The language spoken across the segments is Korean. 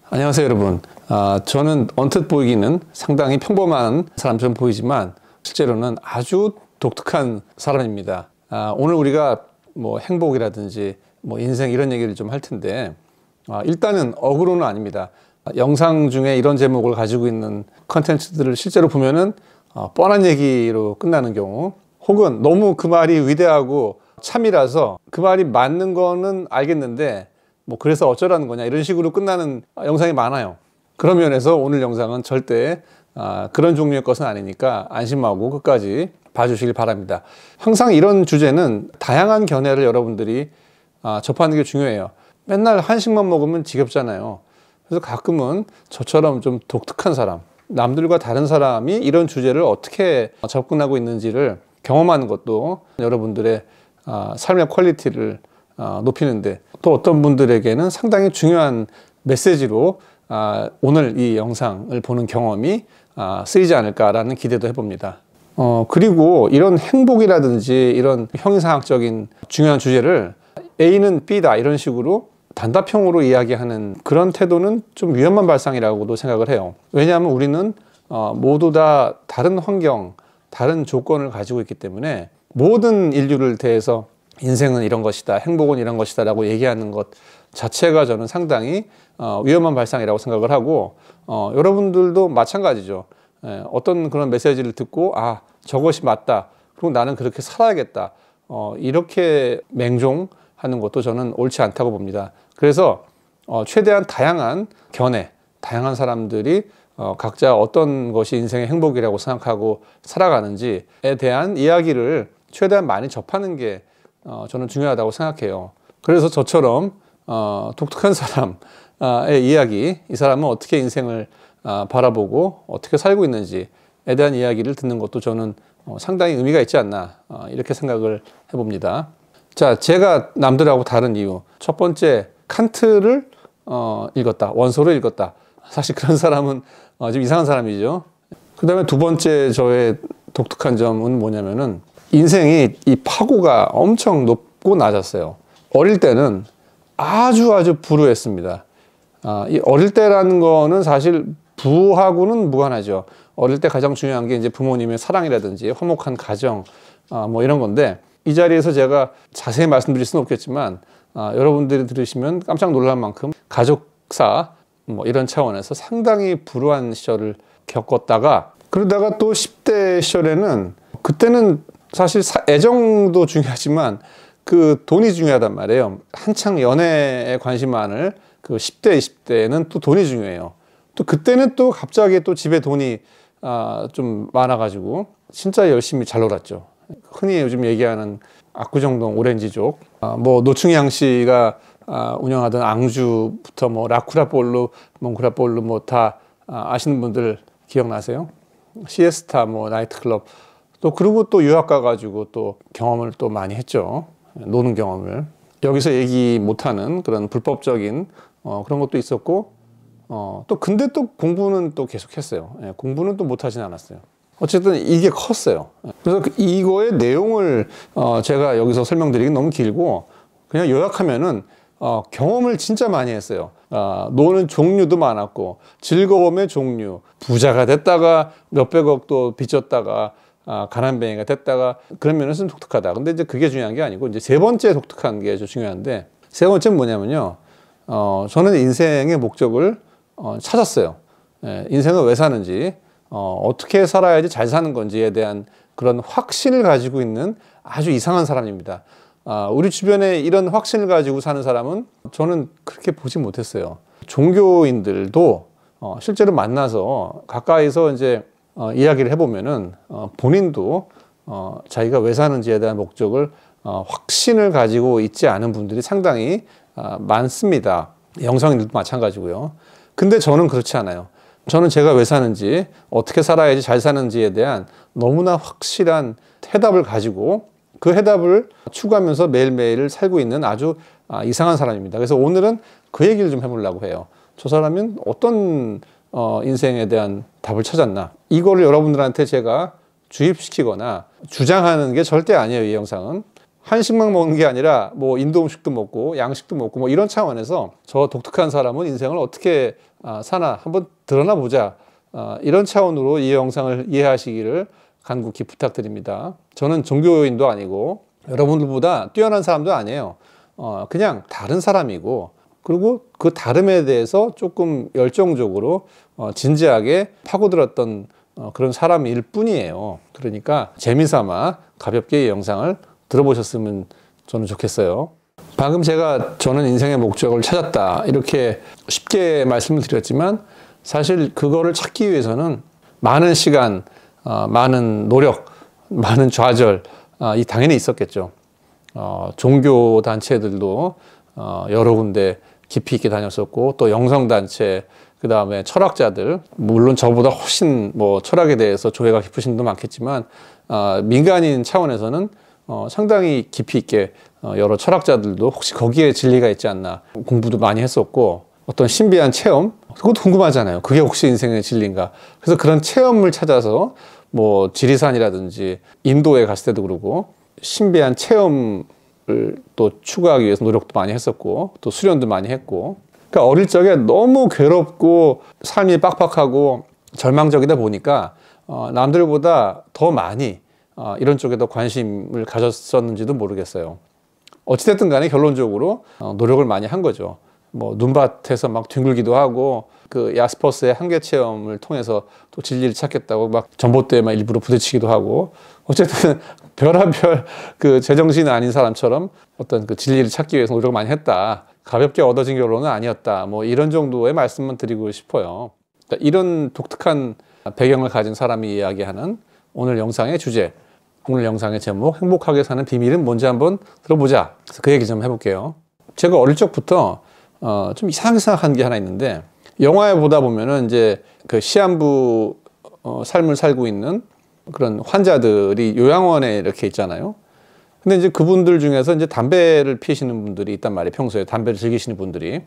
안녕하세요, 여러분. 저는 언뜻 보이기는 상당히 평범한 사람처럼 보이지만 실제로는 아주 독특한 사람입니다. 오늘 우리가 뭐 행복이라든지 뭐 인생 이런 얘기를 좀 할 텐데 일단은 어그로는 아닙니다. 영상 중에 이런 제목을 가지고 있는 컨텐츠들을 실제로 보면은 뻔한 얘기로 끝나는 경우, 혹은 너무 그 말이 위대하고 참이라서 그 말이 맞는 거는 알겠는데 뭐 그래서 어쩌라는 거냐 이런 식으로 끝나는 영상이 많아요. 그런 면에서 오늘 영상은 절대 그런 종류의 것은 아니니까 안심하고 끝까지 봐주시길 바랍니다. 항상 이런 주제는 다양한 견해를 여러분들이 접하는 게 중요해요. 맨날 한식만 먹으면 지겹잖아요. 그래서 가끔은 저처럼 좀 독특한 사람, 남들과 다른 사람이 이런 주제를 어떻게 접근하고 있는지를 경험하는 것도 여러분들의 삶의 퀄리티를 높이는데, 또 어떤 분들에게는 상당히 중요한 메시지로 오늘 이 영상을 보는 경험이 쓰이지 않을까라는 기대도 해봅니다. 그리고 이런 행복이라든지 이런 형이상학적인 중요한 주제를 A는 B다 이런 식으로 단답형으로 이야기하는 그런 태도는 좀 위험한 발상이라고도 생각을 해요. 왜냐하면 우리는 모두 다 다른 환경, 다른 조건을 가지고 있기 때문에 모든 인류를 대해서 인생은 이런 것이다, 행복은 이런 것이다 라고 얘기하는 것 자체가 저는 상당히 위험한 발상이라고 생각을 하고, 여러분들도 마찬가지죠. 어떤 그런 메시지를 듣고 저것이 맞다, 그리고 나는 그렇게 살아야겠다, 이렇게 맹종하는 것도 저는 옳지 않다고 봅니다. 그래서 최대한 다양한 견해, 다양한 사람들이 각자 어떤 것이 인생의 행복이라고 생각하고 살아가는지에 대한 이야기를 최대한 많이 접하는 게 저는 중요하다고 생각해요. 그래서 저처럼 독특한 사람의 이야기, 이 사람은 어떻게 인생을 바라보고 어떻게 살고 있는지에 대한 이야기를 듣는 것도 저는 상당히 의미가 있지 않나, 이렇게 생각을 해봅니다. 자, 제가 남들하고 다른 이유, 첫 번째, 칸트를 읽었다, 원소를 읽었다. 사실 그런 사람은 좀 이상한 사람이죠. 그 다음에 두 번째 저의 독특한 점은 뭐냐면은, 인생이 이 파고가 엄청 높고 낮았어요. 어릴 때는 아주 불우했습니다. 이 어릴 때라는 거는 사실 부하고는 무관하죠. 어릴 때 가장 중요한 게 이제 부모님의 사랑이라든지 화목한 가정, 뭐 이런 건데, 이 자리에서 제가 자세히 말씀드릴 수는 없겠지만 여러분들이 들으시면 깜짝 놀랄 만큼 가족사 뭐 이런 차원에서 상당히 불우한 시절을 겪었다가, 그러다가 또 10대 시절에는, 그때는 사실 애정도 중요하지만 그 돈이 중요하단 말이에요. 한창 연애에 관심 많을 그 10대, 20대는 또 돈이 중요해요. 또 그때는 또 갑자기 또 집에 돈이 좀 많아가지고 진짜 열심히 잘 놀았죠. 흔히 요즘 얘기하는 압구정동 오렌지족, 뭐 노충양 씨가 운영하던 앙주부터 뭐 라쿠라볼루, 몽쿠라볼루 뭐 다 아시는 분들 기억나세요? 시에스타 뭐 나이트클럽, 또 그리고 또 유학 가가지고 또 경험을 또 많이 했죠. 노는 경험을. 여기서 얘기 못하는 그런 불법적인 그런 것도 있었고, 또 근데 또 공부는 또 계속 했어요. 공부는 또 못하진 않았어요. 어쨌든 이게 컸어요. 그래서 이거의 내용을 제가 여기서 설명드리긴 너무 길고, 그냥 요약하면은 경험을 진짜 많이 했어요. 노는 종류도 많았고, 즐거움의 종류, 부자가 됐다가 몇백억 또 빚졌다가 가난뱅이가 됐다가, 그런 면에서는 독특하다. 근데 이제 그게 중요한 게 아니고, 이제 세 번째 독특한 게 중요한데, 세 번째는 뭐냐면요, 저는 인생의 목적을 찾았어요. 인생을 왜 사는지, 어떻게 살아야지 잘 사는 건지에 대한 그런 확신을 가지고 있는 아주 이상한 사람입니다. 우리 주변에 이런 확신을 가지고 사는 사람은 저는 그렇게 보지 못했어요. 종교인들도 실제로 만나서 가까이서 이제 이야기를 해보면은 본인도 자기가 왜 사는지에 대한 목적을 확신을 가지고 있지 않은 분들이 상당히 많습니다. 영성인들도 마찬가지고요. 근데 저는 그렇지 않아요. 저는 제가 왜 사는지, 어떻게 살아야지 잘 사는지에 대한 너무나 확실한 해답을 가지고 그 해답을 추구하면서 매일매일 살고 있는 아주 이상한 사람입니다. 그래서 오늘은 그 얘기를 좀 해보려고 해요. 저 사람은 어떤 인생에 대한 답을 찾았나, 이거를 여러분들한테 제가 주입시키거나 주장하는 게 절대 아니에요. 이 영상은 한식만 먹는 게 아니라 뭐 인도 음식도 먹고 양식도 먹고 뭐 이런 차원에서 저 독특한 사람은 인생을 어떻게 사나 한번 드러나 보자. 이런 차원으로 이 영상을 이해하시기를 간곡히 부탁드립니다. 저는 종교인도 아니고 여러분들보다 뛰어난 사람도 아니에요. 그냥 다른 사람이고, 그리고 그 다름에 대해서 조금 열정적으로 진지하게 파고들었던 그런 사람일 뿐이에요. 그러니까 재미삼아 가볍게 이 영상을 들어보셨으면 저는 좋겠어요. 방금 저는 인생의 목적을 찾았다 이렇게 쉽게 말씀을 드렸지만, 사실 그거를 찾기 위해서는 많은 시간, 많은 노력, 많은 좌절 이 당연히 있었겠죠. 종교 단체들도 여러 군데 깊이 있게 다녔었고, 또 영성단체, 그 다음에 철학자들, 물론 저보다 훨씬 뭐 철학에 대해서 조예가 깊으신 분도 많겠지만, 민간인 차원에서는 상당히 깊이 있게 여러 철학자들도 혹시 거기에 진리가 있지 않나 공부도 많이 했었고, 어떤 신비한 체험, 그것도 궁금하잖아요. 그게 혹시 인생의 진리인가. 그래서 그런 체험을 찾아서 뭐 지리산이라든지 인도에 갔을 때도 그러고 신비한 체험을 또 추구하기 위해서 노력도 많이 했었고, 또 수련도 많이 했고. 그러니까 어릴 적에 너무 괴롭고 삶이 빡빡하고 절망적이다 보니까 남들보다 더 많이 이런 쪽에 더 관심을 가졌었는지도 모르겠어요. 어찌됐든 간에 결론적으로 노력을 많이 한 거죠. 뭐 눈밭에서 막 뒹굴기도 하고, 그 야스퍼스의 한계 체험을 통해서 또 진리를 찾겠다고 막 전봇대에 막 일부러 부딪히기도 하고, 어쨌든 별의별 그 제정신 아닌 사람처럼 어떤 그 진리를 찾기 위해서 노력을 많이 했다. 가볍게 얻어진 결론은 아니었다. 뭐 이런 정도의 말씀만 드리고 싶어요. 그러니까 이런 독특한 배경을 가진 사람이 이야기하는 오늘 영상의 주제, 오늘 영상의 제목, 행복하게 사는 비밀은 뭔지 한번 들어보자. 그래서 그 얘기 좀 해볼게요. 제가 어릴 적부터 좀 이상한 게 하나 있는데, 영화에 보다 보면은 이제 그 시한부 삶을 살고 있는 그런 환자들이 요양원에 이렇게 있잖아요. 근데 이제 그분들 중에서 이제 담배를 피시는 분들이 있단 말이에요. 평소에 담배를 즐기시는 분들이.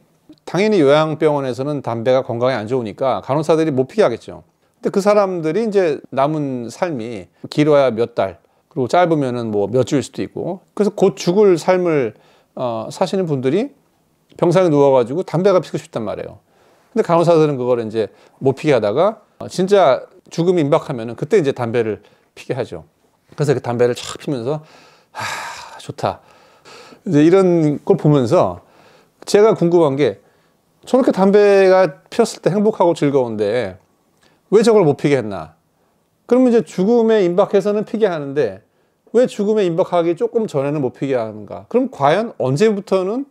당연히 요양병원에서는 담배가 건강에 안 좋으니까 간호사들이 못 피게 하겠죠. 근데 그 사람들이 이제 남은 삶이 길어야 몇 달, 그리고 짧으면은 뭐 몇 주일 수도 있고, 그래서 곧 죽을 삶을 사시는 분들이 병상에 누워가지고 담배가 피고 싶단 말이에요. 근데 간호사들은 그걸 이제 못 피게 하다가 진짜 죽음이 임박하면은 그때 이제 담배를 피게 하죠. 그래서 그 담배를 쫙 피면서 좋다. 이제 이런 걸 보면서 제가 궁금한 게, 저렇게 담배가 피웠을 때 행복하고 즐거운데 왜 저걸 못 피게 했나? 그러면 이제 죽음에 임박해서는 피게 하는데 왜 죽음에 임박하기 조금 전에는 못 피게 하는가? 그럼 과연 언제부터는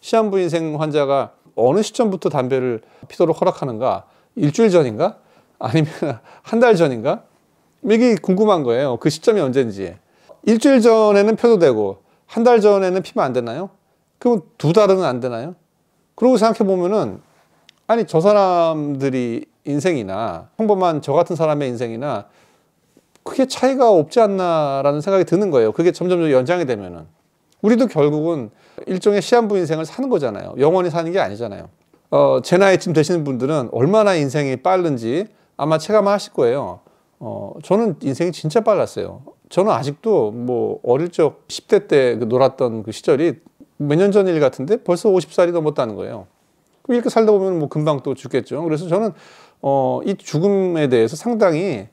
시한부 인생 환자가 어느 시점부터 담배를 피도록 허락하는가? 일주일 전인가? 아니면 한 달 전인가? 이게 궁금한 거예요. 그 시점이 언제인지. 일주일 전에는 펴도 되고 한 달 전에는 피면 안 되나요? 그럼 두 달은 안 되나요? 그러고 생각해 보면은, 아니 저 사람들이 인생이나 평범한 저 같은 사람의 인생이나 크게 차이가 없지 않나라는 생각이 드는 거예요. 그게 점점 연장이 되면은 우리도 결국은 일종의 시한부 인생을 사는 거잖아요. 영원히 사는 게 아니잖아요. 제 나이쯤 되시는 분들은 얼마나 인생이 빠른지 아마 체감하실 거예요. 저는 인생이 진짜 빨랐어요. 저는 아직도 뭐 어릴 적 10대 때 놀았던 그 시절이 몇 년 전 일 같은데 벌써 50살이 넘었다는 거예요. 그럼 이렇게 살다 보면 뭐 금방 또 죽겠죠. 그래서 저는 이 죽음에 대해서 상당히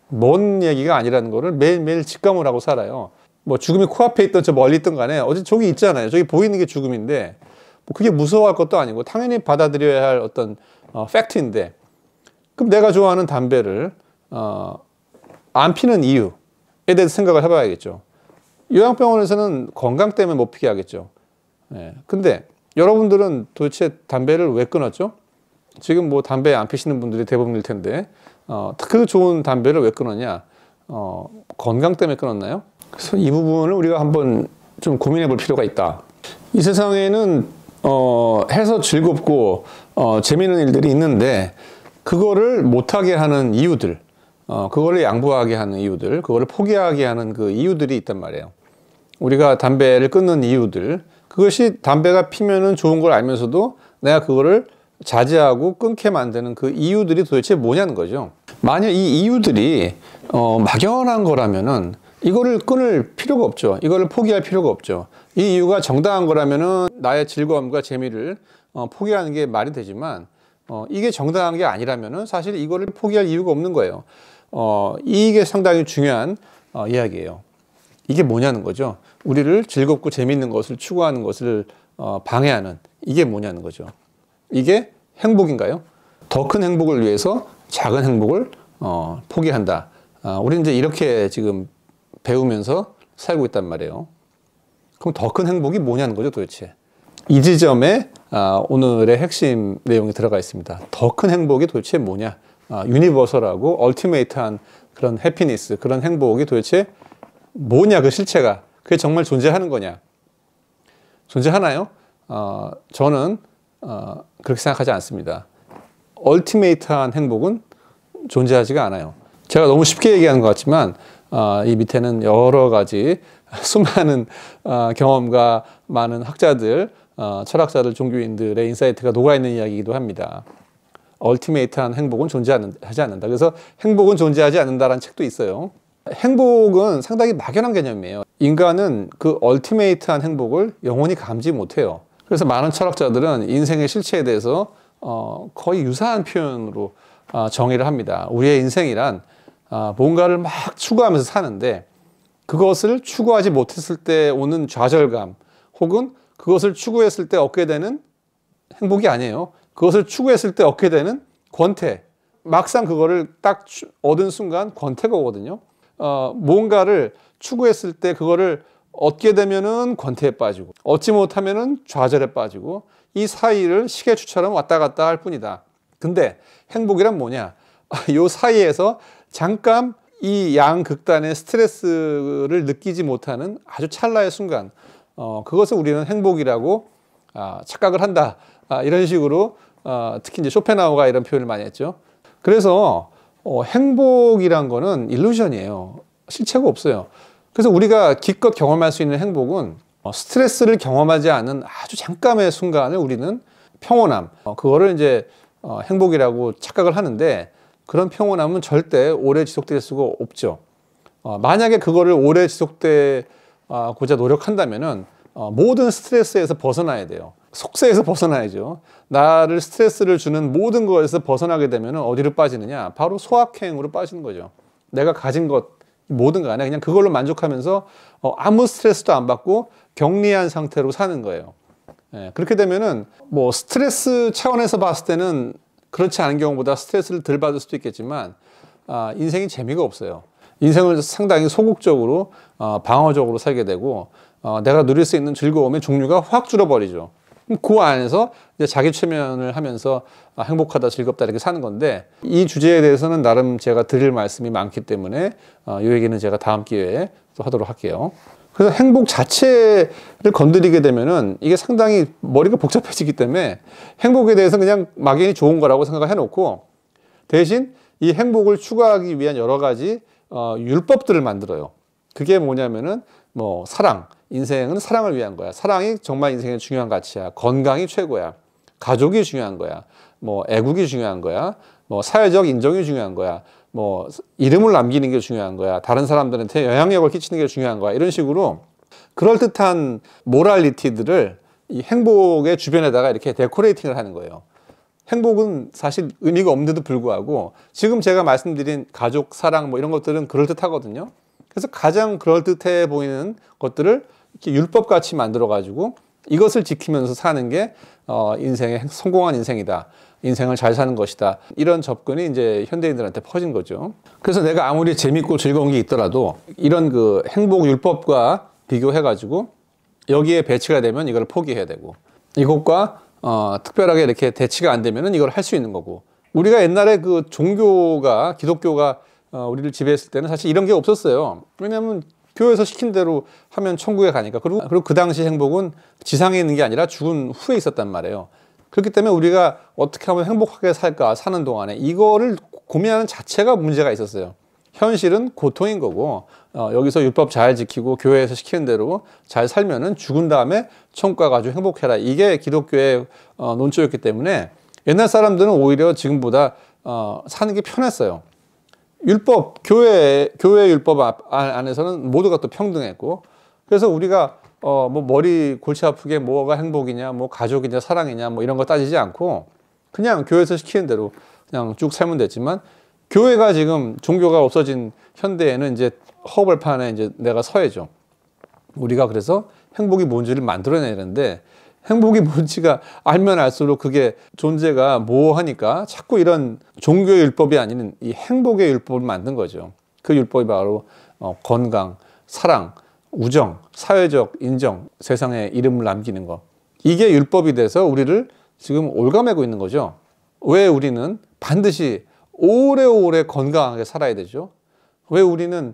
먼 얘기가 아니라는 거를 매일매일 직감을 하고 살아요. 뭐 죽음이 코앞에 있던 저 멀리 있던 간에 어제 저기 있잖아요. 저기 보이는 게 죽음인데 뭐 그게 무서워할 것도 아니고 당연히 받아들여야 할 어떤 팩트인데, 그럼 내가 좋아하는 담배를 안 피는 이유에 대해서 생각을 해봐야겠죠. 요양병원에서는 건강 때문에 못 피게 하겠죠. 근데 여러분들은 도대체 담배를 왜 끊었죠? 지금 뭐 담배 안 피시는 분들이 대부분일 텐데 그 좋은 담배를 왜 끊었냐? 건강 때문에 끊었나요? 그래서 이 부분을 우리가 한번 좀 고민해 볼 필요가 있다. 이 세상에는 해서 즐겁고 재미있는 일들이 있는데 그거를 못하게 하는 이유들, 그거를 양보하게 하는 이유들, 그거를 포기하게 하는 그 이유들이 있단 말이에요. 우리가 담배를 끊는 이유들, 그것이 담배가 피면은 좋은 걸 알면서도 내가 그거를 자제하고 끊게 만드는 그 이유들이 도대체 뭐냐는 거죠. 만약 이 이유들이 막연한 거라면은 이거를 끊을 필요가 없죠. 이거를 포기할 필요가 없죠. 이 이유가 정당한 거라면은 나의 즐거움과 재미를 포기하는 게 말이 되지만 이게 정당한 게 아니라면은 사실 이거를 포기할 이유가 없는 거예요. 이게 상당히 중요한 이야기예요. 이게 뭐냐는 거죠. 우리를 즐겁고 재미있는 것을 추구하는 것을 방해하는 이게 뭐냐는 거죠. 이게 행복인가요? 더 큰 행복을 위해서 작은 행복을 포기한다. 우리는 이제 이렇게 지금 배우면서 살고 있단 말이에요. 그럼 더 큰 행복이 뭐냐는 거죠, 도대체. 이 지점에 오늘의 핵심 내용이 들어가 있습니다. 더 큰 행복이 도대체 뭐냐? 유니버설하고 얼티메이트한 그런 해피니스, 그런 행복이 도대체 뭐냐, 그 실체가. 그게 정말 존재하는 거냐? 존재하나요? 저는 그렇게 생각하지 않습니다. 얼티메이트한 행복은 존재하지가 않아요. 제가 너무 쉽게 얘기하는 것 같지만 이 밑에는 여러 가지 수많은 경험과 많은 학자들, 철학자들, 종교인들의 인사이트가 녹아있는 이야기이기도 합니다. 얼티메이트한 행복은 존재하지 않는다. 그래서 행복은 존재하지 않는다라는 책도 있어요. 행복은 상당히 막연한 개념이에요. 인간은 그 얼티메이트한 행복을 영원히 감지 못해요. 그래서 많은 철학자들은 인생의 실체에 대해서 거의 유사한 표현으로 정의를 합니다. 우리의 인생이란 뭔가를 막 추구하면서 사는데 그것을 추구하지 못했을 때 오는 좌절감 혹은 그것을 추구했을 때 얻게 되는 행복이 아니에요. 그것을 추구했을 때 얻게 되는 권태. 막상 그거를 딱 얻은 순간 권태가 오거든요. 뭔가를 추구했을 때 그거를 얻게 되면은 권태에 빠지고 얻지 못하면은 좌절에 빠지고 이 사이를 시계추처럼 왔다 갔다 할 뿐이다. 근데 행복이란 뭐냐? 이 사이에서 잠깐 이 양극단의 스트레스를 느끼지 못하는 아주 찰나의 순간, 그것을 우리는 행복이라고 착각을 한다. 이런 식으로 특히 이제 쇼펜하우어가 이런 표현을 많이 했죠. 그래서 행복이란 거는 일루전이에요. 실체가 없어요. 그래서 우리가 기껏 경험할 수 있는 행복은 스트레스를 경험하지 않은 아주 잠깐의 순간을 우리는 평온함, 그거를 이제 행복이라고 착각을 하는데 그런 평온함은 절대 오래 지속될 수가 없죠. 만약에 그거를 오래 지속되고자 노력한다면은 모든 스트레스에서 벗어나야 돼요. 속세에서 벗어나야죠. 나를 스트레스를 주는 모든 것에서 벗어나게 되면 어디로 빠지느냐? 바로 소확행으로 빠지는 거죠. 내가 가진 것 모든 거 안에 그냥 그걸로 만족하면서 아무 스트레스도 안 받고 격리한 상태로 사는 거예요. 그렇게 되면은 뭐 스트레스 차원에서 봤을 때는 그렇지 않은 경우보다 스트레스를 덜 받을 수도 있겠지만 인생이 재미가 없어요. 인생을 상당히 소극적으로 방어적으로 살게 되고 내가 누릴 수 있는 즐거움의 종류가 확 줄어버리죠. 그 안에서 이제 자기 최면을 하면서 행복하다, 즐겁다 이렇게 사는 건데 이 주제에 대해서는 나름 제가 드릴 말씀이 많기 때문에 이 얘기는 제가 다음 기회에 또 하도록 할게요. 그래서 행복 자체를 건드리게 되면은 이게 상당히 머리가 복잡해지기 때문에 행복에 대해서 그냥 막연히 좋은 거라고 생각을 해놓고 대신 이 행복을 추구하기 위한 여러 가지 율법들을 만들어요. 그게 뭐냐면은 뭐 사랑, 인생은 사랑을 위한 거야. 사랑이 정말 인생의 중요한 가치야. 건강이 최고야. 가족이 중요한 거야. 뭐 애국이 중요한 거야. 뭐 사회적 인정이 중요한 거야. 뭐 이름을 남기는 게 중요한 거야. 다른 사람들한테 영향력을 끼치는 게 중요한 거야. 이런 식으로 그럴듯한 모랄리티들을 이 행복의 주변에다가 이렇게 데코레이팅을 하는 거예요. 행복은 사실 의미가 없는데도 불구하고 지금 제가 말씀드린 가족, 사랑 뭐 이런 것들은 그럴듯하거든요. 그래서 가장 그럴듯해 보이는 것들을 이렇게 율법같이 만들어가지고 이것을 지키면서 사는 게 인생의 성공한 인생이다. 인생을 잘 사는 것이다. 이런 접근이 이제 현대인들한테 퍼진 거죠. 그래서 내가 아무리 재밌고 즐거운 게 있더라도 이런 그 행복 율법과 비교해가지고 여기에 배치가 되면 이걸 포기해야 되고 이것과 특별하게 이렇게 대치가 안 되면은 이걸 할 수 있는 거고 우리가 옛날에 그 종교가 기독교가 우리를 지배했을 때는 사실 이런 게 없었어요. 왜냐하면 교회에서 시킨 대로 하면 천국에 가니까. 그리고 그 당시 행복은 지상에 있는 게 아니라 죽은 후에 있었단 말이에요. 그렇기 때문에 우리가 어떻게 하면 행복하게 살까 사는 동안에 이거를 고민하는 자체가 문제가 있었어요. 현실은 고통인 거고 여기서 율법 잘 지키고 교회에서 시키는 대로 잘 살면은 죽은 다음에 천국 가가지고 행복해라. 이게 기독교의 논조였기 때문에 옛날 사람들은 오히려 지금보다 사는 게 편했어요. 교회 율법 안에서는 모두가 또 평등했고, 그래서 우리가 뭐 머리 골치 아프게 뭐가 행복이냐, 뭐 가족이냐, 사랑이냐, 뭐 이런 거 따지지 않고 그냥 교회에서 시키는 대로 그냥 쭉 살면 됐지만, 교회가 지금 종교가 없어진 현대에는 이제 허벌판에 이제 내가 서야죠. 우리가 그래서 행복이 뭔지를 만들어내야 되는데, 행복이 뭔지가 알면 알수록 그게 존재가 모호하니까 자꾸 이런 종교의 율법이 아닌 이 행복의 율법을 만든 거죠. 그 율법이 바로 건강, 사랑, 우정, 사회적 인정, 세상에 이름을 남기는 것. 이게 율법이 돼서 우리를 지금 올가매고 있는 거죠. 왜 우리는 반드시 오래오래 건강하게 살아야 되죠? 왜 우리는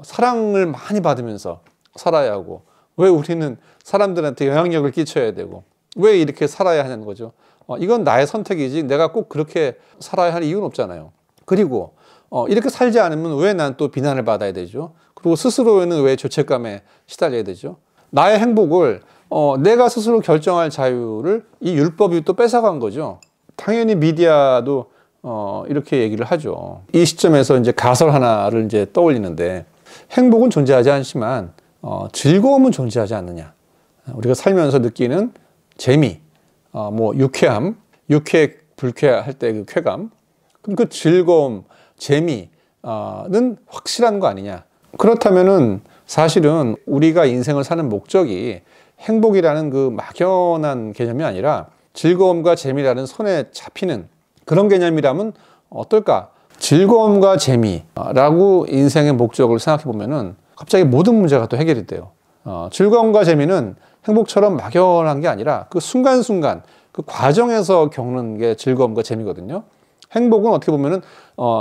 사랑을 많이 받으면서 살아야 하고, 왜 우리는 사람들한테 영향력을 끼쳐야 되고, 왜 이렇게 살아야 하는 거죠? 이건 나의 선택이지 내가 꼭 그렇게 살아야 할 이유는 없잖아요. 그리고 이렇게 살지 않으면 왜 난 또 비난을 받아야 되죠? 그리고 스스로에는 왜 죄책감에 시달려야 되죠? 나의 행복을 내가 스스로 결정할 자유를 이 율법이 또 뺏어간 거죠. 당연히 미디어도 이렇게 얘기를 하죠. 이 시점에서 이제 가설 하나를 이제 떠올리는데, 행복은 존재하지 않지만 즐거움은 존재하지 않느냐. 우리가 살면서 느끼는 재미, 뭐 유쾌함, 불쾌할 때 그 쾌감, 그럼 그 즐거움, 재미는 확실한 거 아니냐. 그렇다면은 사실은 우리가 인생을 사는 목적이 행복이라는 그 막연한 개념이 아니라 즐거움과 재미라는 손에 잡히는 그런 개념이라면 어떨까? 즐거움과 재미라고 인생의 목적을 생각해 보면은 갑자기 모든 문제가 또 해결이 돼요. 즐거움과 재미는 행복처럼 막연한 게 아니라 그 순간순간 그 과정에서 겪는 게 즐거움과 재미거든요. 행복은 어떻게 보면은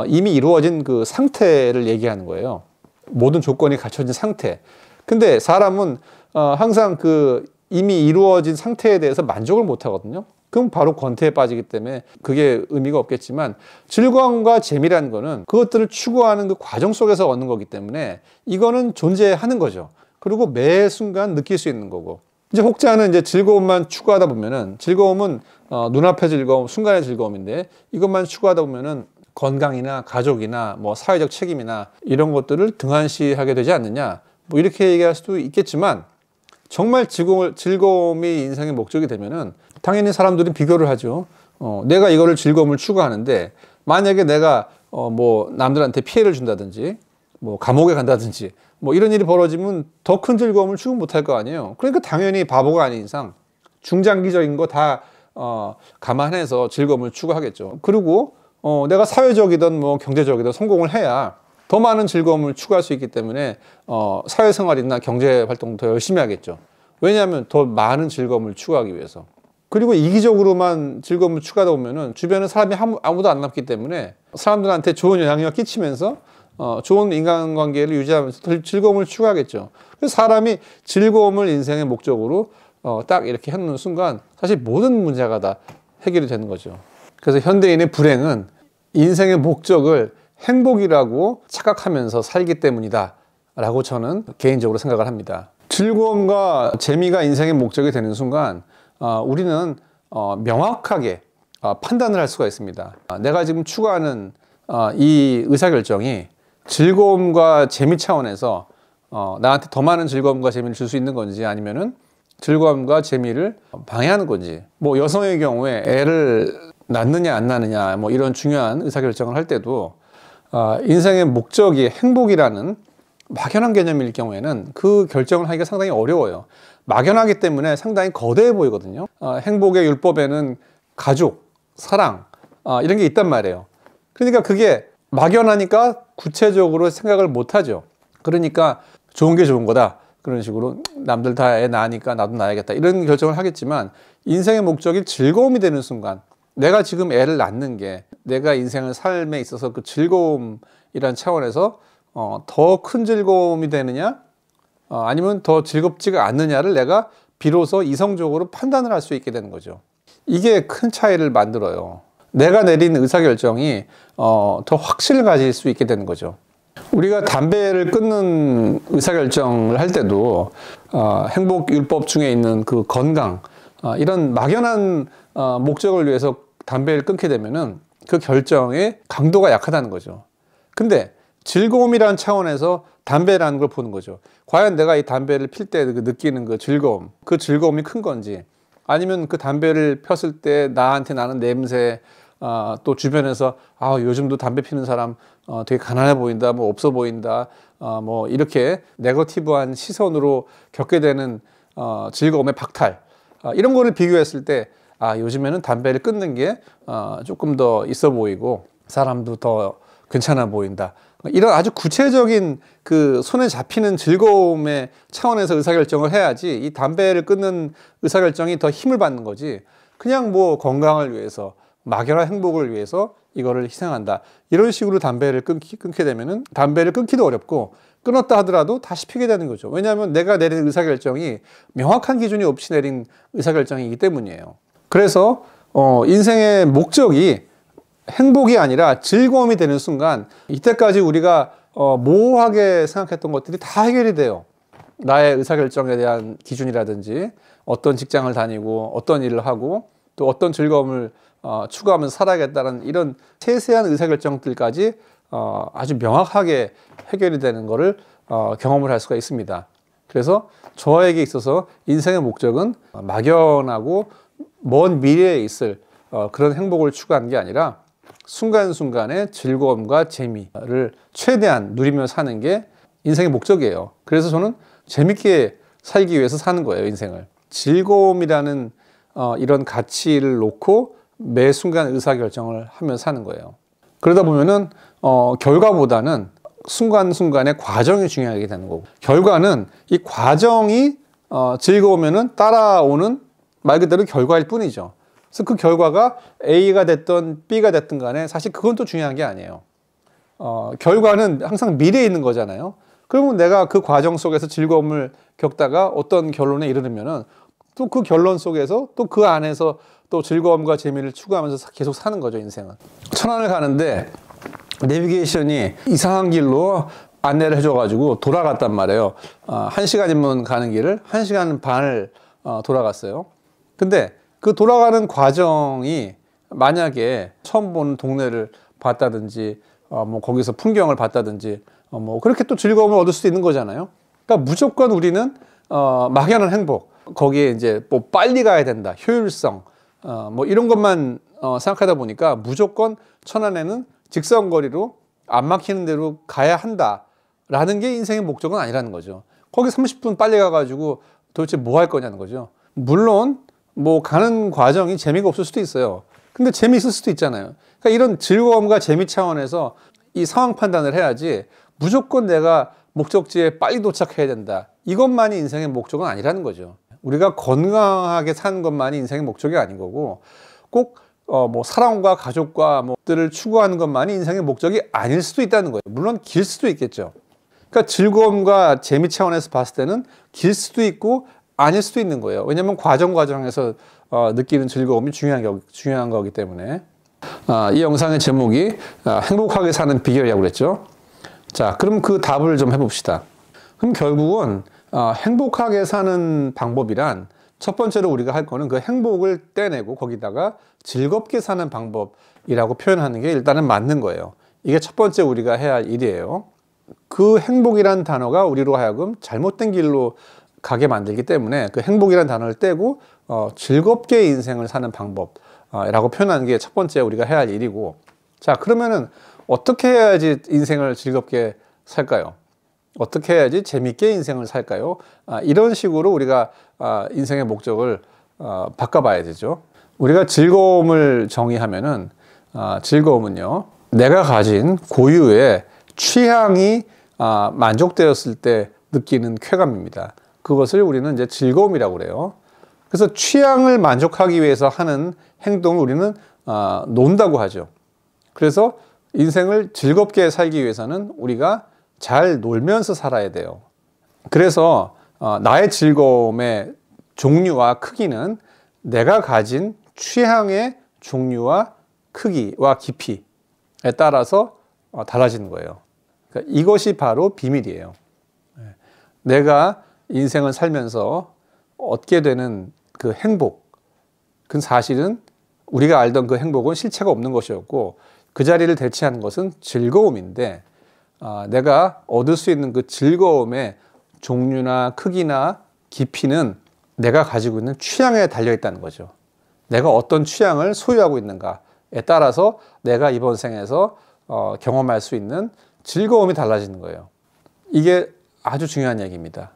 이미 이루어진 그 상태를 얘기하는 거예요. 모든 조건이 갖춰진 상태. 근데 사람은 항상 그 이미 이루어진 상태에 대해서 만족을 못 하거든요. 그럼 바로 권태에 빠지기 때문에 그게 의미가 없겠지만, 즐거움과 재미라는 거는 그것들을 추구하는 그 과정 속에서 얻는 거기 때문에 이거는 존재하는 거죠. 그리고 매 순간 느낄 수 있는 거고, 이제 혹자는 이제 즐거움만 추구하다 보면은, 즐거움은 눈앞의 즐거움, 순간의 즐거움인데, 이것만 추구하다 보면은 건강이나 가족이나 뭐 사회적 책임이나 이런 것들을 등한시하게 되지 않느냐, 뭐 이렇게 얘기할 수도 있겠지만, 정말 즐거움이 인생의 목적이 되면은 당연히 사람들은 비교를 하죠. 내가 이거를 즐거움을 추구하는데, 만약에 내가 뭐 남들한테 피해를 준다든지, 뭐 감옥에 간다든지, 뭐 이런 일이 벌어지면 더 큰 즐거움을 추구 못할 거 아니에요. 그러니까 당연히 바보가 아닌 이상 중장기적인 거 다 감안해서 즐거움을 추구하겠죠. 그리고 내가 사회적이든 뭐 경제적이든 성공을 해야 더 많은 즐거움을 추구할 수 있기 때문에 사회생활이나 경제활동도 더 열심히 하겠죠. 왜냐하면 더 많은 즐거움을 추구하기 위해서. 그리고 이기적으로만 즐거움을 추구하다 보면은 주변에 사람이 아무도 안 남기 때문에 사람들한테 좋은 영향력을 끼치면서 좋은 인간관계를 유지하면서 즐거움을 추구하겠죠. 그래서 사람이 즐거움을 인생의 목적으로 딱 이렇게 해놓는 순간 사실 모든 문제가 다 해결이 되는 거죠. 그래서 현대인의 불행은 인생의 목적을 행복이라고 착각하면서 살기 때문이다 라고 저는 개인적으로 생각을 합니다. 즐거움과 재미가 인생의 목적이 되는 순간 우리는 명확하게 판단을 할 수가 있습니다. 내가 지금 추구하는 이 의사결정이 즐거움과 재미 차원에서 나한테 더 많은 즐거움과 재미를 줄 수 있는 건지, 아니면은 즐거움과 재미를 방해하는 건지. 뭐 여성의 경우에 애를 낳느냐 안 낳느냐 뭐 이런 중요한 의사결정을 할 때도 인생의 목적이 행복이라는 막연한 개념일 경우에는 그 결정을 하기가 상당히 어려워요. 막연하기 때문에 상당히 거대해 보이거든요. 행복의 율법에는 가족, 사랑 이런 게 있단 말이에요. 그러니까 그게 막연하니까 구체적으로 생각을 못 하죠. 그러니까 좋은 게 좋은 거다, 그런 식으로 남들 다 애 낳으니까 나도 낳아야겠다, 이런 결정을 하겠지만, 인생의 목적이 즐거움이 되는 순간, 내가 지금 애를 낳는 게 내가 인생을 삶에 있어서 그 즐거움이란 차원에서 더 큰 즐거움이 되느냐 아니면 더 즐겁지가 않느냐를 내가 비로소 이성적으로 판단을 할 수 있게 되는 거죠. 이게 큰 차이를 만들어요. 내가 내린 의사결정이 더 확신을 가질 수 있게 되는 거죠. 우리가 담배를 끊는 의사결정을 할 때도 행복율법 중에 있는 그 건강, 이런 막연한 목적을 위해서 담배를 끊게 되면은 그 결정의 강도가 약하다는 거죠. 근데 즐거움이라는 차원에서 담배라는 걸 보는 거죠. 과연 내가 이 담배를 필 때 느끼는 그 즐거움이 큰 건지, 아니면 그 담배를 폈을 때 나한테 나는 냄새, 또 주변에서 요즘도 담배 피는 사람 되게 가난해 보인다, 뭐 없어 보인다, 뭐 이렇게 네거티브한 시선으로 겪게 되는 즐거움의 박탈, 이런 거를 비교했을 때 요즘에는 담배를 끊는 게 조금 더 있어 보이고 사람도 더 괜찮아 보인다. 이런 아주 구체적인 그 손에 잡히는 즐거움의 차원에서 의사결정을 해야지, 이 담배를 끊는 의사결정이 더 힘을 받는 거지, 그냥 뭐 건강을 위해서, 막연한 행복을 위해서 이거를 희생한다, 이런 식으로 담배를 끊게 되면은 담배를 끊기도 어렵고, 끊었다 하더라도 다시 피게 되는 거죠. 왜냐하면 내가 내린 의사결정이 명확한 기준이 없이 내린 의사결정이기 때문이에요. 그래서 인생의 목적이 행복이 아니라 즐거움이 되는 순간, 이때까지 우리가 모호하게 생각했던 것들이 다 해결이 돼요. 나의 의사결정에 대한 기준이라든지, 어떤 직장을 다니고 어떤 일을 하고 또 어떤 즐거움을 추구하면서 살아야겠다는 이런 세세한 의사결정들까지 아주 명확하게 해결이 되는 것을 경험을 할 수가 있습니다. 그래서 저에게 있어서 인생의 목적은 막연하고 먼 미래에 있을 그런 행복을 추구하는 게 아니라 순간순간의 즐거움과 재미를 최대한 누리며 사는 게 인생의 목적이에요. 그래서 저는 재밌게 살기 위해서 사는 거예요, 인생을. 즐거움이라는 이런 가치를 놓고 매 순간 의사결정을 하며 사는 거예요. 그러다 보면은 결과보다는 순간순간의 과정이 중요하게 되는 거고, 결과는 이 과정이 즐거우면은 따라오는 말 그대로 결과일 뿐이죠. 그래서 그 결과가 A가 됐든 B가 됐든 간에 사실 그건 또 중요한 게 아니에요. 결과는 항상 미래에 있는 거잖아요. 그러면 내가 그 과정 속에서 즐거움을 겪다가 어떤 결론에 이르르면은 또 그 결론 속에서 또 그 안에서 또 즐거움과 재미를 추구하면서 계속 사는 거죠, 인생은. 천안을 가는데 내비게이션이 이상한 길로 안내를 해줘가지고 돌아갔단 말이에요. 1시간이면 가는 길을 1시간 반을 돌아갔어요. 근데 그 돌아가는 과정이 만약에 처음 보는 동네를 봤다든지, 뭐 거기서 풍경을 봤다든지, 뭐 그렇게 또 즐거움을 얻을 수도 있는 거잖아요. 그러니까 무조건 우리는 막연한 행복, 거기에 이제 뭐 빨리 가야 된다, 효율성, 뭐 이런 것만 생각하다 보니까 무조건 천안에는 직선거리로 안 막히는 대로 가야 한다라는 게 인생의 목적은 아니라는 거죠. 거기 30분 빨리 가가지고 도대체 뭐 할 거냐는 거죠. 물론 뭐 가는 과정이 재미가 없을 수도 있어요. 근데 재미있을 수도 있잖아요. 그러니까 이런 즐거움과 재미 차원에서 이 상황 판단을 해야지, 무조건 내가 목적지에 빨리 도착해야 된다, 이것만이 인생의 목적은 아니라는 거죠. 우리가 건강하게 사는 것만이 인생의 목적이 아닌 거고, 꼭 뭐 사랑과 가족과 뭐들을 추구하는 것만이 인생의 목적이 아닐 수도 있다는 거예요. 물론 길 수도 있겠죠. 그러니까 즐거움과 재미 차원에서 봤을 때는 길 수도 있고 아닐 수도 있는 거예요. 왜냐하면 과정에서 느끼는 즐거움이 중요한 거기 때문에. 이 영상의 제목이 행복하게 사는 비결이라고 그랬죠. 자, 그럼 그 답을 좀 해봅시다. 그럼 결국은 행복하게 사는 방법이란, 첫 번째로 우리가 할 거는 그 행복을 떼내고 거기다가 즐겁게 사는 방법이라고 표현하는 게 일단은 맞는 거예요. 이게 첫 번째 우리가 해야 할 일이에요. 그 행복이란 단어가 우리로 하여금 잘못된 길로 가게 만들기 때문에 그 행복이란 단어를 떼고 즐겁게 인생을 사는 방법이라고 표현하는 게 첫 번째 우리가 해야 할 일이고, 자, 그러면은 어떻게 해야지 인생을 즐겁게 살까요? 어떻게 해야지 재밌게 인생을 살까요? 이런 식으로 우리가 인생의 목적을 바꿔봐야 되죠. 우리가 즐거움을 정의하면은 즐거움은요, 내가 가진 고유의 취향이 만족되었을 때 느끼는 쾌감입니다. 그것을 우리는 이제 즐거움이라고 그래요. 그래서 취향을 만족하기 위해서 하는 행동을 우리는 논다고 하죠. 그래서 인생을 즐겁게 살기 위해서는 우리가 잘 놀면서 살아야 돼요. 그래서 나의 즐거움의 종류와 크기는 내가 가진 취향의 종류와 크기와 깊이에 따라서 달라지는 거예요. 그러니까 이것이 바로 비밀이에요. 내가 인생을 살면서 얻게 되는 그 행복, 그 사실은 우리가 알던 그 행복은 실체가 없는 것이었고, 그 자리를 대체하는 것은 즐거움인데, 내가 얻을 수 있는 그 즐거움의 종류나 크기나 깊이는 내가 가지고 있는 취향에 달려 있다는 거죠. 내가 어떤 취향을 소유하고 있는가에 따라서 내가 이번 생에서 경험할 수 있는 즐거움이 달라지는 거예요. 이게 아주 중요한 얘기입니다.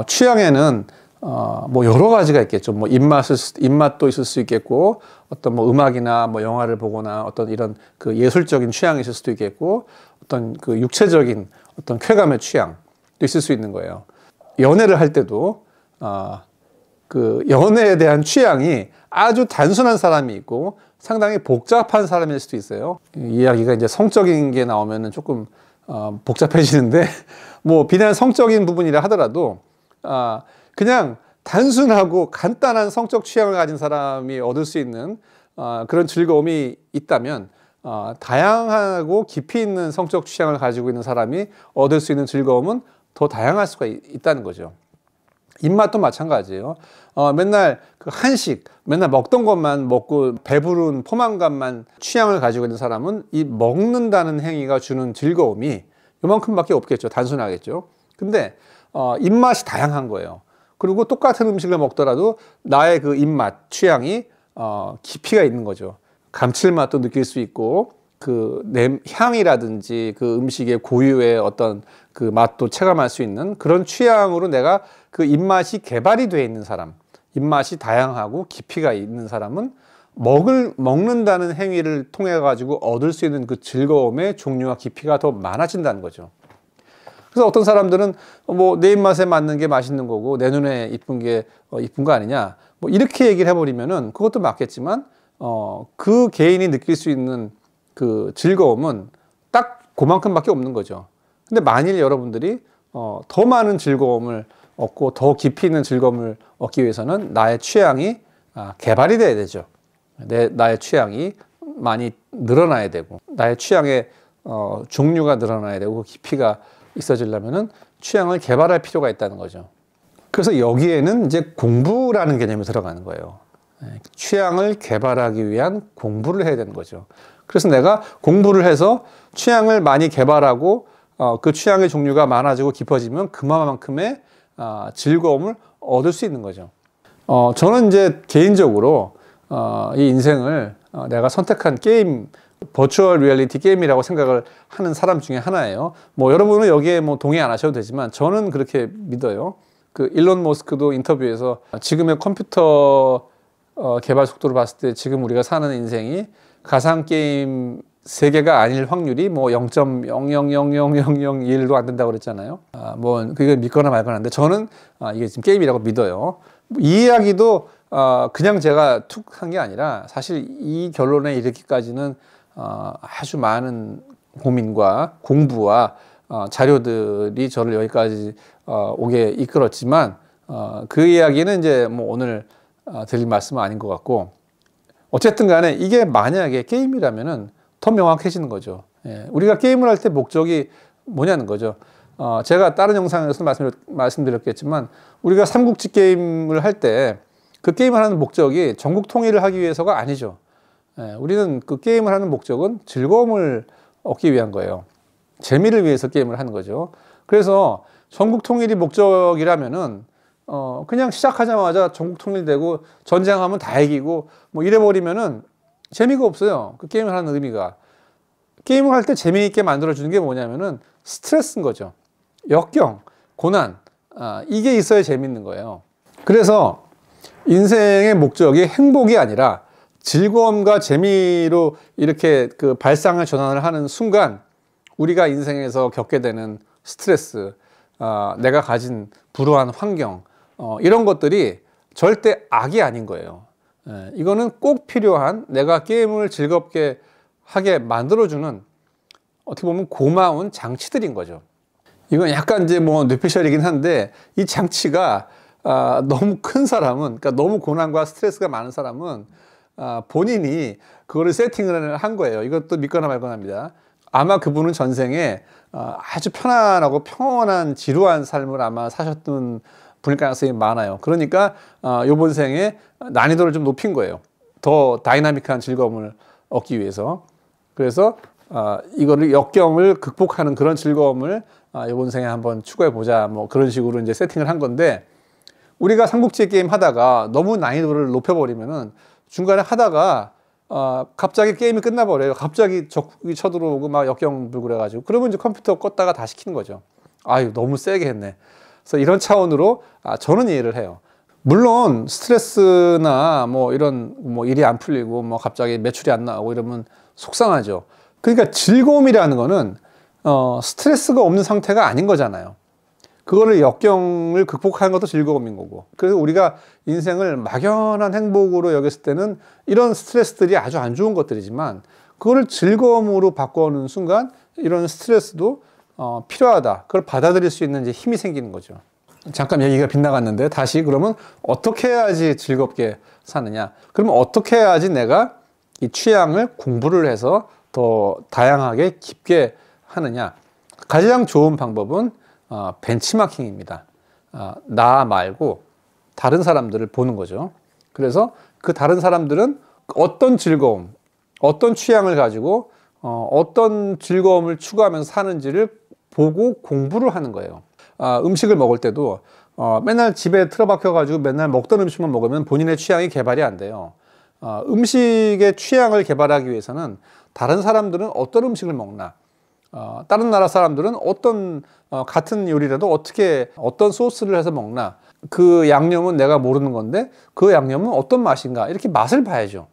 취향에는 뭐 여러 가지가 있겠죠. 뭐 입맛도 있을 수 있겠고, 어떤 뭐 음악이나 뭐 영화를 보거나 어떤 이런 그 예술적인 취향이 있을 수도 있겠고, 어떤 그 육체적인 어떤 쾌감의 취향도 있을 수 있는 거예요. 연애를 할 때도 그 연애에 대한 취향이 아주 단순한 사람이 있고 상당히 복잡한 사람일 수도 있어요. 이 이야기가 이제 성적인 게 나오면은 조금 복잡해지는데 뭐 비단 성적인 부분이라 하더라도 그냥 단순하고 간단한 성적 취향을 가진 사람이 얻을 수 있는 그런 즐거움이 있다면 다양하고 깊이 있는 성적 취향을 가지고 있는 사람이 얻을 수 있는 즐거움은 더 다양할 수가 있다는 거죠. 입맛도 마찬가지예요. 맨날 그 한식, 맨날 먹던 것만 먹고 배부른 포만감만 취향을 가지고 있는 사람은 이 먹는다는 행위가 주는 즐거움이 요만큼밖에 없겠죠. 단순하겠죠. 근데 입맛이 다양한 거예요. 그리고 똑같은 음식을 먹더라도 나의 그 입맛, 취향이 깊이가 있는 거죠. 감칠맛도 느낄 수 있고 그 향이라든지 그 음식의 고유의 어떤 그 맛도 체감할 수 있는 그런 취향으로 내가 그 입맛이 개발이 되어 있는 사람, 입맛이 다양하고 깊이가 있는 사람은 먹는다는 행위를 통해 가지고 얻을 수 있는 그 즐거움의 종류와 깊이가 더 많아진다는 거죠. 그래서 어떤 사람들은 뭐 내 입맛에 맞는 게 맛있는 거고 내 눈에 이쁜 게 이쁜 거 아니냐, 뭐 이렇게 얘기를 해버리면은 그것도 맞겠지만 그 개인이 느낄 수 있는 그 즐거움은 딱 그만큼밖에 없는 거죠. 근데 만일 여러분들이 더 많은 즐거움을 얻고 더 깊이 있는 즐거움을 얻기 위해서는 나의 취향이 개발이 돼야 되죠. 나의 취향이 많이 늘어나야 되고 나의 취향의 종류가 늘어나야 되고 깊이가 있어지려면은 취향을 개발할 필요가 있다는 거죠. 그래서 여기에는 이제 공부라는 개념이 들어가는 거예요. 취향을 개발하기 위한 공부를 해야 되는 거죠. 그래서 내가 공부를 해서 취향을 많이 개발하고 그 취향의 종류가 많아지고 깊어지면 그만큼의 즐거움을 얻을 수 있는 거죠. 저는 이제 개인적으로 이 인생을 내가 선택한 게임, 버추얼 리얼리티 게임이라고 생각을 하는 사람 중에 하나예요. 뭐 여러분은 여기에 뭐 동의 안 하셔도 되지만 저는 그렇게 믿어요. 그 일론 머스크도 인터뷰에서 지금의 컴퓨터 개발 속도를 봤을 때 지금 우리가 사는 인생이 가상 게임 세계가 아닐 확률이 뭐 0.000001도 안 된다고 그랬잖아요. 뭐 그게 믿거나 말거나 한데 저는 이게 지금 게임이라고 믿어요. 이 이야기도 그냥 제가 툭 한 게 아니라 사실 이 결론에 이르기까지는 아주 많은 고민과 공부와 자료들이 저를 여기까지 오게 이끌었지만 그 이야기는 이제 뭐 오늘 드릴 말씀은 아닌 것 같고, 어쨌든 간에 이게 만약에 게임이라면은 더 명확해지는 거죠. 우리가 게임을 할 때 목적이 뭐냐는 거죠. 제가 다른 영상에서 말씀드렸겠지만 우리가 삼국지 게임을 할 때 그 게임을 하는 목적이 전국 통일을 하기 위해서가 아니죠. 우리는 그 게임을 하는 목적은 즐거움을 얻기 위한 거예요. 재미를 위해서 게임을 하는 거죠. 그래서 전국 통일이 목적이라면은 그냥 시작하자마자 전국 통일되고 전쟁하면 다 이기고 뭐 이래버리면은 재미가 없어요. 그 게임을 하는 의미가. 게임을 할 때 재미있게 만들어주는 게 뭐냐면은 스트레스인 거죠. 역경, 고난, 이게 있어야 재밌는 거예요. 그래서 인생의 목적이 행복이 아니라 즐거움과 재미로 이렇게 그 발상을 전환을 하는 순간 우리가 인생에서 겪게 되는 스트레스, 내가 가진 불우한 환경, 이런 것들이 절대 악이 아닌 거예요. 이거는 꼭 필요한, 내가 게임을 즐겁게 하게 만들어주는 어떻게 보면 고마운 장치들인 거죠. 이건 약간 이제 뭐 뇌피셜이긴 한데 이 장치가 너무 큰 사람은, 그러니까 너무 고난과 스트레스가 많은 사람은 본인이 그거를 세팅을 한 거예요. 이것도 믿거나 말거나 합니다. 아마 그분은 전생에 아주 편안하고 평온한 지루한 삶을 아마 사셨던 분일 가능성이 많아요. 그러니까 이번 생에 난이도를 좀 높인 거예요. 더 다이나믹한 즐거움을 얻기 위해서. 그래서 이거를 역경을 극복하는 그런 즐거움을 이번 생에 한번 추구해 보자, 뭐 그런 식으로 이제 세팅을 한 건데, 우리가 삼국지 게임 하다가 너무 난이도를 높여버리면은 중간에 하다가 갑자기 게임이 끝나버려요. 갑자기 적이 쳐들어오고 막 역경 불고 그래가지고, 그러면 이제 컴퓨터 껐다가 다시 켜는 거죠. 아유, 너무 세게 했네. 그래서 이런 차원으로 저는 이해를 해요. 물론 스트레스나 뭐 이런 뭐 일이 안 풀리고 뭐 갑자기 매출이 안 나오고 이러면 속상하죠. 그러니까 즐거움이라는 거는 스트레스가 없는 상태가 아닌 거잖아요. 그거를 역경을 극복하는 것도 즐거움인 거고. 그래서 우리가 인생을 막연한 행복으로 여겼을 때는 이런 스트레스들이 아주 안 좋은 것들이지만, 그거를 즐거움으로 바꿔오는 순간 이런 스트레스도 필요하다. 그걸 받아들일 수 있는 이제 힘이 생기는 거죠. 잠깐 얘기가 빗나갔는데, 다시 그러면 어떻게 해야지 즐겁게 사느냐? 그러면 어떻게 해야지 내가 이 취향을 공부를 해서 더 다양하게 깊게 하느냐? 가장 좋은 방법은 벤치마킹입니다. 나 말고 다른 사람들을 보는 거죠. 그래서 그 다른 사람들은 어떤 즐거움, 어떤 취향을 가지고 어떤 즐거움을 추구하면서 사는지를 보고 공부를 하는 거예요. 음식을 먹을 때도 맨날 집에 틀어박혀 가지고 맨날 먹던 음식만 먹으면 본인의 취향이 개발이 안 돼요. 음식의 취향을 개발하기 위해서는 다른 사람들은 어떤 음식을 먹나, 다른 나라 사람들은 어떤 같은 요리라도 어떤 소스를 해서 먹나, 그 양념은 내가 모르는 건데 그 양념은 어떤 맛인가, 이렇게 맛을 봐야죠.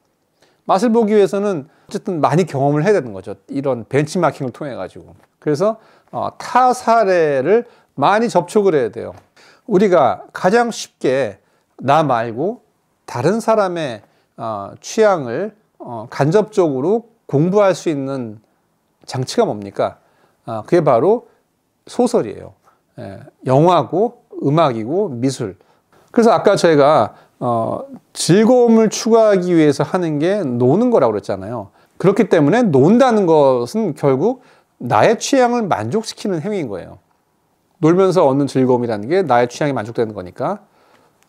맛을 보기 위해서는 어쨌든 많이 경험을 해야 되는 거죠. 이런 벤치마킹을 통해 가지고. 그래서 타 사례를 많이 접촉을 해야 돼요. 우리가 가장 쉽게 나 말고 다른 사람의 취향을 간접적으로 공부할 수 있는 장치가 뭡니까? 그게 바로 소설이에요. 영화고 음악이고 미술. 그래서 아까 저희가 즐거움을 추구하기 위해서 하는 게 노는 거라고 그랬잖아요. 그렇기 때문에 논다는 것은 결국 나의 취향을 만족시키는 행위인 거예요. 놀면서 얻는 즐거움이라는 게 나의 취향이 만족되는 거니까.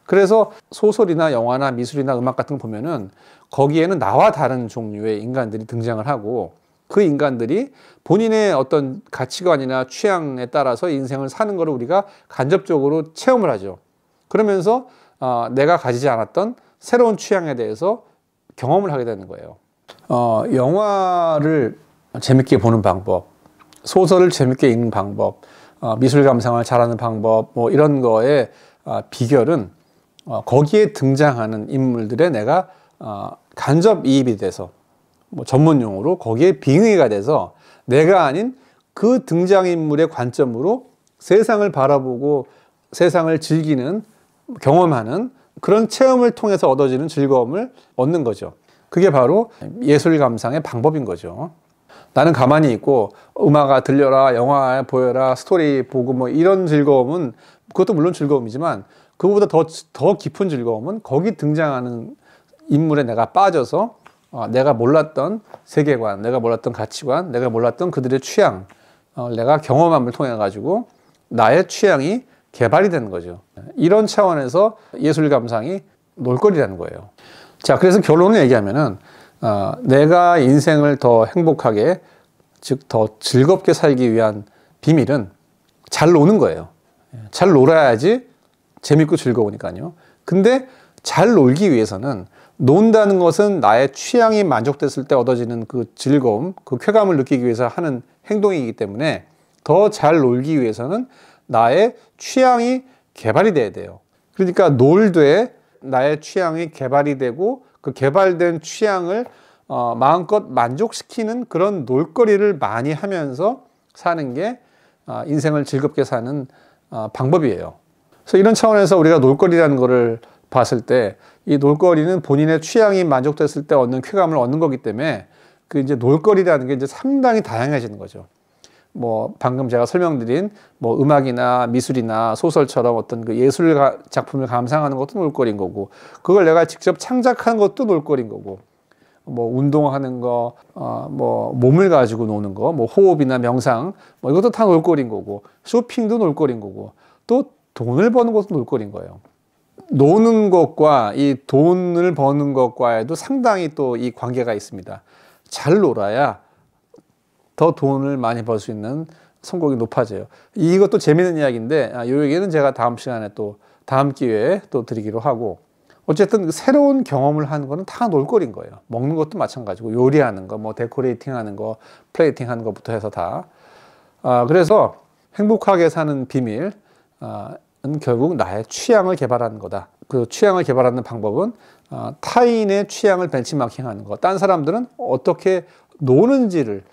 그래서 소설이나 영화나 미술이나 음악 같은 거 보면은 거기에는 나와 다른 종류의 인간들이 등장을 하고, 그 인간들이 본인의 어떤 가치관이나 취향에 따라서 인생을 사는 거를 우리가 간접적으로 체험을 하죠. 그러면서 내가 가지지 않았던 새로운 취향에 대해서 경험을 하게 되는 거예요. 영화를 재밌게 보는 방법, 소설을 재밌게 읽는 방법, 미술 감상을 잘하는 방법, 뭐 이런 거의 비결은 거기에 등장하는 인물들의 내가 간접 이입이 돼서, 뭐 전문 용어로 거기에 빙의가 돼서 내가 아닌 그 등장인물의 관점으로 세상을 바라보고 세상을 즐기는, 경험하는 그런 체험을 통해서 얻어지는 즐거움을 얻는 거죠. 그게 바로 예술 감상의 방법인 거죠. 나는 가만히 있고 음악아 들려라, 영화 보여라, 스토리 보고 뭐 이런 즐거움은, 그것도 물론 즐거움이지만 그거보다 더 깊은 즐거움은 거기 등장하는 인물에 내가 빠져서 내가 몰랐던 세계관, 내가 몰랐던 가치관, 내가 몰랐던 그들의 취향, 내가 경험함을 통해 가지고 나의 취향이 개발이 되는 거죠. 이런 차원에서 예술 감상이 놀거리라는 거예요. 자, 그래서 결론을 얘기하면은 내가 인생을 더 행복하게, 즉 더 즐겁게 살기 위한 비밀은 잘 노는 거예요. 잘 놀아야지 재밌고 즐거우니까요. 근데 잘 놀기 위해서는, 논다는 것은 나의 취향이 만족됐을 때 얻어지는 그 즐거움, 그 쾌감을 느끼기 위해서 하는 행동이기 때문에 더 잘 놀기 위해서는 나의 취향이 개발이 돼야 돼요. 그러니까 놀되 나의 취향이 개발이 되고 그 개발된 취향을 마음껏 만족시키는 그런 놀거리를 많이 하면서 사는 게 인생을 즐겁게 사는 방법이에요. 그래서 이런 차원에서 우리가 놀거리라는 거를 봤을 때, 이 놀거리는 본인의 취향이 만족됐을 때 얻는 쾌감을 얻는 거기 때문에 그 이제 놀거리라는 게 이제 상당히 다양해지는 거죠. 뭐 방금 제가 설명드린 뭐 음악이나 미술이나 소설처럼 어떤 그 예술 작품을 감상하는 것도 놀거리인 거고, 그걸 내가 직접 창작하는 것도 놀거리인 거고, 뭐 운동하는 거, 뭐 몸을 가지고 노는 거, 뭐 호흡이나 명상, 뭐 이것도 다 놀거리인 거고, 쇼핑도 놀거리인 거고, 또 돈을 버는 것도 놀거리인 거예요. 노는 것과 이 돈을 버는 것과에도 상당히 또 이 관계가 있습니다. 잘 놀아야 더 돈을 많이 벌 수 있는 성공이 높아져요. 이것도 재미있는 이야기인데 이 얘기는 제가 다음 시간에 또 다음 기회에 또 드리기로 하고, 어쨌든 새로운 경험을 하는 거는 다 놀거리인 거예요. 먹는 것도 마찬가지고 요리하는 거, 뭐 데코레이팅 하는 거, 플레이팅 하는 것부터 해서 다. 그래서 행복하게 사는 비밀은 결국 나의 취향을 개발하는 거다. 그 취향을 개발하는 방법은 타인의 취향을 벤치마킹하는 거. 딴 사람들은 어떻게 노는지를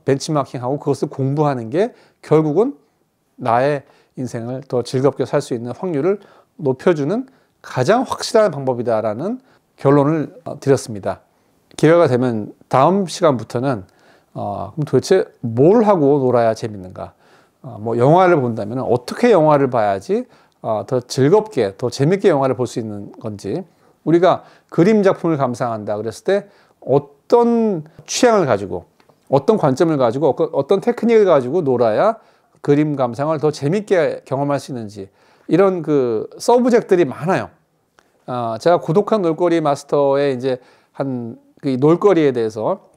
벤치마킹하고 그것을 공부하는 게 결국은 나의 인생을 더 즐겁게 살 수 있는 확률을 높여주는 가장 확실한 방법이다라는 결론을 드렸습니다. 기회가 되면 다음 시간부터는 그럼 도대체 뭘 하고 놀아야 재밌는가? 뭐 영화를 본다면 어떻게 영화를 봐야지 더 즐겁게, 더 재밌게 영화를 볼 수 있는 건지, 우리가 그림 작품을 감상한다 그랬을 때 어떤 취향을 가지고, 어떤 관점을 가지고, 어떤 테크닉을 가지고 놀아야 그림 감상을 더 재밌게 경험할 수 있는지, 이런 그 서브젝트들이 많아요. 제가 고독한 놀거리 마스터에 이제 그 놀거리에 대해서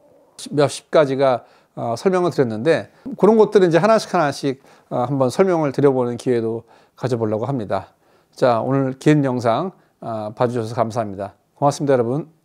몇십 가지가 설명을 드렸는데, 그런 것들은 이제 하나씩 한번 설명을 드려보는 기회도 가져보려고 합니다. 자, 오늘 긴 영상 봐주셔서 감사합니다. 고맙습니다, 여러분.